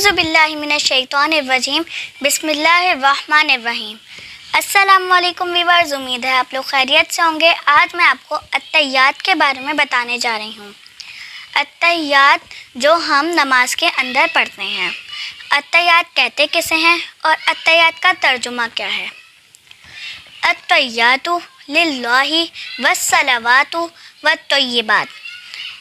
अऊज़ुबिल्लाहि मिनश्शैतानिर्रजीम बिस्मिल्लाहिर्रहमानिर्रहीम। अस्सलाम वालेकुम व्यूअर्स, उम्मीद है आप लोग खैरियत से होंगे। आज मैं आपको अत्तहियात के बारे में बताने जा रही हूँ। अत्तहियात जो हम नमाज के अंदर पढ़ते हैं। अत्तहियात कहते किसे हैं और अत्तहियात का तर्जुमा क्या है? अत्तहियातु लिल्लाहि वस्सलावातु वत्तय्यिबात।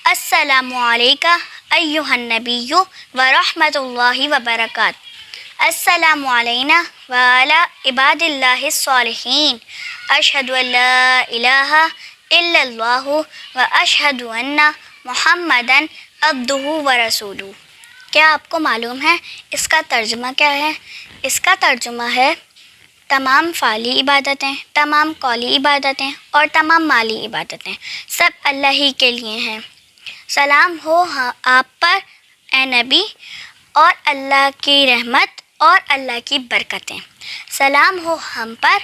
अस्सलामु अलैका अय्युहन नबिय्यु व रहमतुल्लाहि व बरकात। अस्सलामु अलैना व अला इबादिल्लाहिस सालिहीन। अशहदु अल्ला इलाहा इल्लल्लाहु व अशहदु अन्ना मुहम्मदन अब्दुहु व रसूलुहु। क्या आपको मालूम है इसका तर्जुमा क्या है? इसका तर्जुमा है तमाम फ़ाली इबादतें, तमाम कौली इबादतें और तमाम माली इबादतें सब अल्लाह ही के लिए हैं। सलाम हो आप पर ए नबी, और अल्लाह की रहमत और अल्लाह की बरकतें। सलाम हो हम पर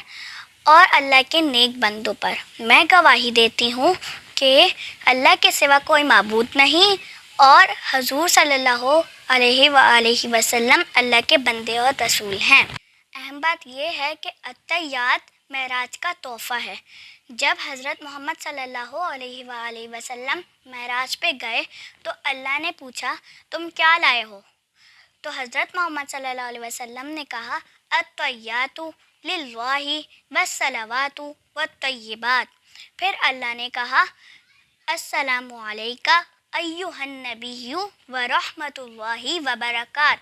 और अल्लाह के नेक बंदों पर। मैं गवाही देती हूँ कि अल्लाह के सिवा कोई माबूद नहीं और हजूर सल्लल्लाहु अलैहि वसल्लम अल्लाह के बंदे और रसूल हैं। अहम बात यह है कि अत्तहियात मेराज का तोहफ़ा है। जब हज़रत मोहम्मद सल्लल्लाहु अलैहि वसल्लम मेराज पे गए तो अल्लाह ने पूछा, तुम क्या लाए हो? तो हज़रत मोहम्मद सल्लल्लाहु अलैहि वसल्लम ने कहा, अत्तहियातु लिल्लाहि वस्सलावातु वत्तय्यिबात। फिर अल्लाह ने कहा, अस्सलामु अलैका अय्युहन नबिय्यु व रहमतुल्लाहि व बरकात।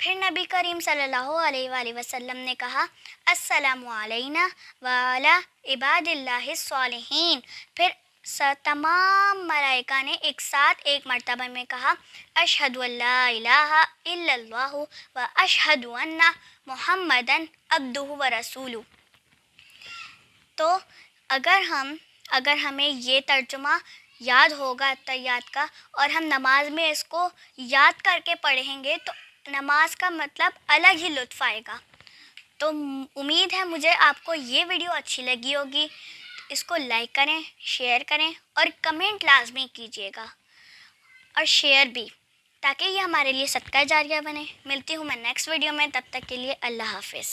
फिर नबी करीम सल्लल्लाहु अलैहि वसल्लम ने कहा, अस्सलामु अलैना व अला इबादिल्लाहिस सालिहीन। फिर तमाम मलाइका ने एक साथ एक मर्तबा में कहा, अशहदु अल्ला इलाहा इल्लल्लाहु व अशहदु अन्ना मुहम्मदन अब्दुहु व रसूलुहु। तो अगर हमें ये तर्जुमा याद होगा अत्तहियात का और हम नमाज में इसको याद करके पढ़ेंगे तो नमाज का मतलब अलग ही लुत्फ़ आएगा। तो उम्मीद है मुझे आपको ये वीडियो अच्छी लगी होगी। इसको लाइक करें, शेयर करें और कमेंट लाजमी कीजिएगा और शेयर भी, ताकि ये हमारे लिए सदका जारिया बने। मिलती हूँ मैं नेक्स्ट वीडियो में, तब तक के लिए अल्लाह हाफ़िज़।